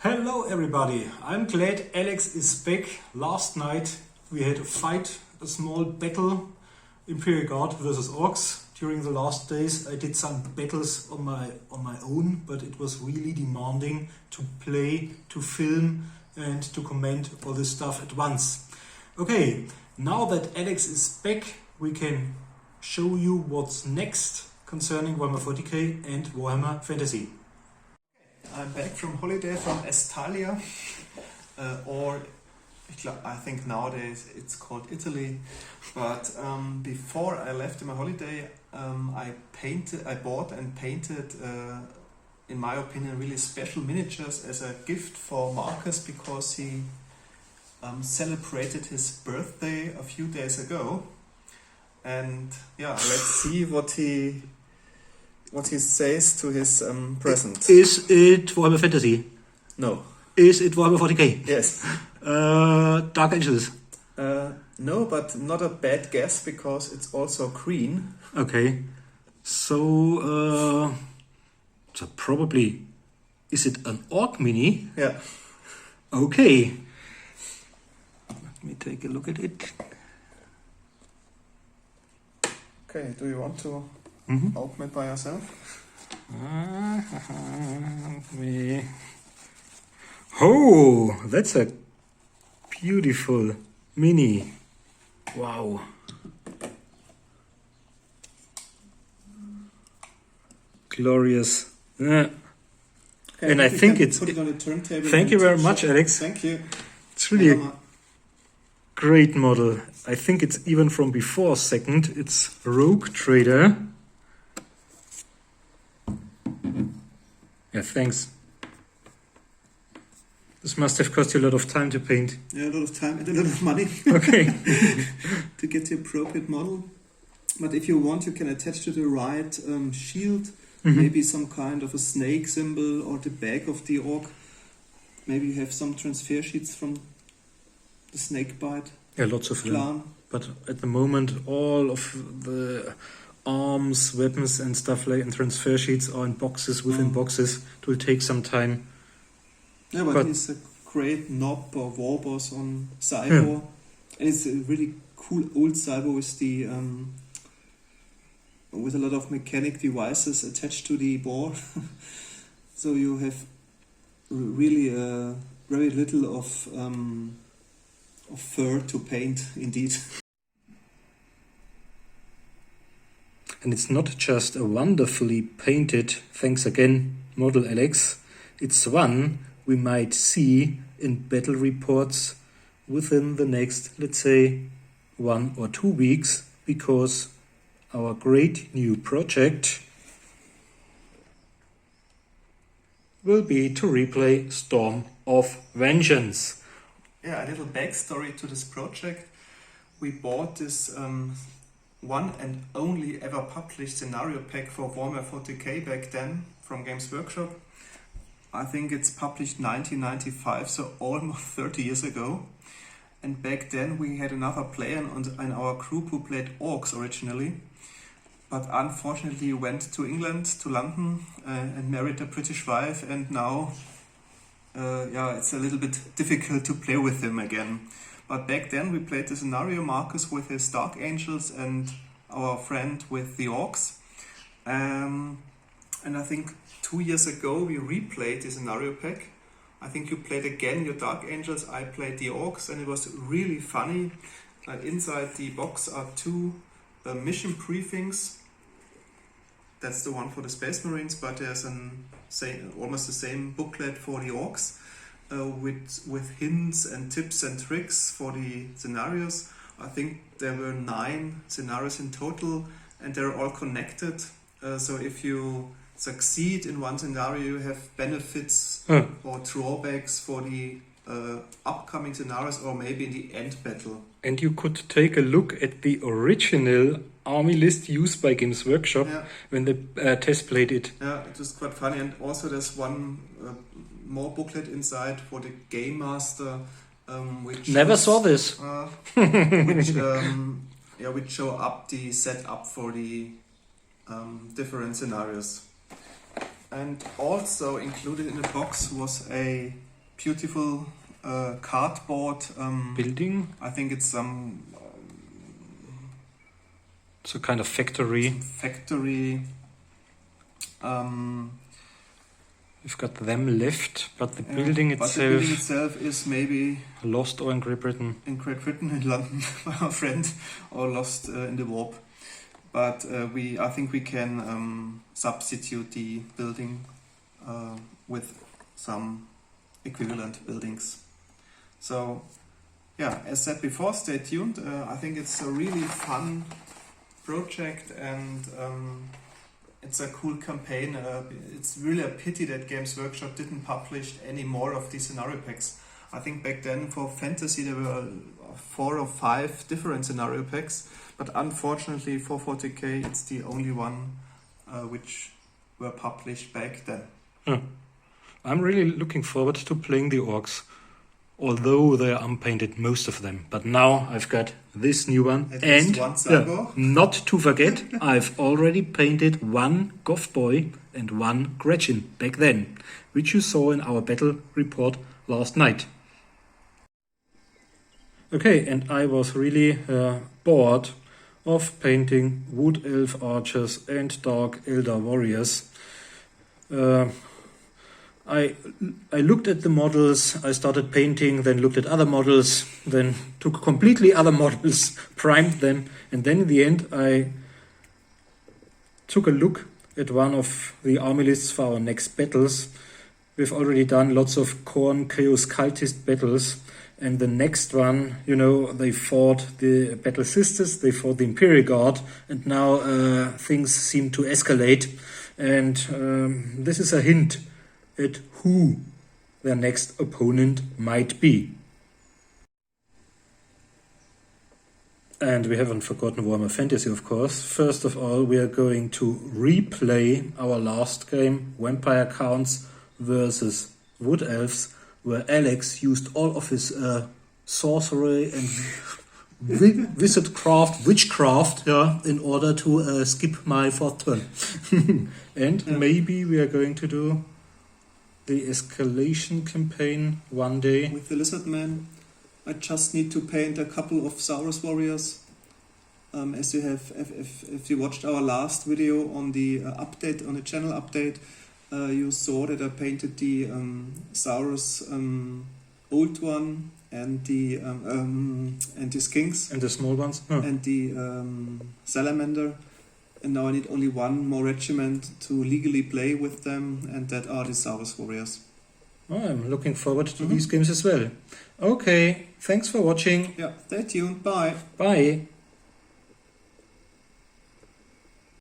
Hello everybody, I'm glad Alex is back. Last night we had a small battle, Imperial Guard versus Orcs. During the last days I did some battles on my own, but it was really demanding to play, to film and to comment all this stuff at once. Okay, now that Alex is back, we can show you what's next concerning Warhammer 40k and Warhammer Fantasy. I'm back from holiday from Estalia, or I think nowadays it's called Italy. But before I left my holiday, I bought and painted, in my opinion, really special miniatures as a gift for Markus because he celebrated his birthday a few days ago. And yeah, let's see what he says to his present. Is it Warhammer Fantasy? No. Is it Warhammer 40k? Yes. Dark Angels? No, but not a bad guess because it's also green. Okay. So probably, is it an Orc mini? Yeah. Okay. Let me take a look at it. Okay, do you want to open it by yourself? Oh, that's a beautiful mini. Wow. Glorious. Okay, and I think it's... Put it on the turntable. Thank you very much, Alex. Thank you. It's really a great model. I think it's even from before second. It's Rogue Trader. Yeah, thanks. This must have cost you a lot of time to paint. Yeah, a lot of time and a lot of money. Okay. To get the appropriate model. But if you want, you can attach to the right shield, maybe some kind of a snake symbol or the back of the orc. Maybe you have some transfer sheets from the snake bite. Yeah, lots of clan. them. But at the moment, all of the arms, weapons and stuff like in transfer sheets are in boxes within boxes. It will take some time. Yeah, but he's a great knob or war boss on Cyber. And it's a really cool old Cyber with the with a lot of mechanic devices attached to the board. So you have really very little of fur to paint, indeed. And it's not just a wonderfully painted, thanks again, model Alex. It's one we might see in battle reports within the next, let's say, 1 or 2 weeks, because our great new project will be to replay Storm of Vengeance. Yeah, a little backstory to this project. We bought this one and only ever published scenario pack for Warhammer 40k back then from Games Workshop. I think it's published 1995, so almost 30 years ago. And back then we had another player in our group who played Orcs originally, but unfortunately went to England, to London, and married a British wife, and now it's a little bit difficult to play with him again. But back then we played the scenario, Markus with his Dark Angels and our friend with the Orcs. And I think 2 years ago we replayed the scenario pack. I think you played again your Dark Angels, I played the Orcs, and it was really funny. Inside the box are 2 mission briefings. That's the one for the Space Marines, but there's almost the same booklet for the Orcs. With hints and tips and tricks for the scenarios. I think there were 9 scenarios in total, and they're all connected. So if you succeed in one scenario, you have benefits or drawbacks for the upcoming scenarios, or maybe in the end battle. And you could take a look at the original army list used by Games Workshop when they test played it. Yeah, it was quite funny. And also there's one more booklet inside for the Game Master, which never saw this. Which show up the setup for the different scenarios. And also included in the box was a beautiful cardboard building. I think it's some It's a kind of factory. factory. We've got them left, but the Yeah, building but the building itself itself is maybe lost or in Great Britain. in Great Britain, in London, by our friend, or lost in the warp. But I think we can substitute the building with some equivalent buildings. So, yeah, as said before, stay tuned. I think it's a really fun project, and it's a cool campaign. It's really a pity that Games Workshop didn't publish any more of these scenario packs. I think back then for fantasy there were 4 or 5 different scenario packs, but unfortunately for 40k it's the only one which were published back then. I'm really looking forward to playing the orcs, although they are unpainted, most of them. But now I've got this new one. At least one cyborg. Not to forget, I've already painted 1 Goth Boy and 1 Gretchen back then, which you saw in our battle report last night. Okay, and I was really bored of painting Wood Elf Archers and Dark Elder Warriors. I looked at the models, I started painting, then looked at other models, then took completely other models, primed them, and then in the end I took a look at one of the army lists for our next battles. We've already done lots of Khorne Chaos Cultist battles, and the next one, you know, they fought the Battle Sisters, they fought the Imperial Guard, and now things seem to escalate, and this is a hint at who their next opponent might be. And we haven't forgotten Warhammer Fantasy, of course. First of all, we are going to replay our last game, Vampire Counts versus Wood Elves, where Alex used all of his sorcery and witchcraft, in order to skip my 4th turn. And maybe we are going to do the escalation campaign one day. With the Lizard Man, I just need to paint a couple of Saurus warriors. As you have, if you watched our last video on the update, on the channel update, you saw that I painted the Saurus old one and the Skinks And the small ones? and the Salamander. And now I need only one more regiment to legally play with them, and that are the Saurus warriors. Oh, I'm looking forward to these games as well. Okay, thanks for watching. Yeah, stay tuned. Bye. Bye.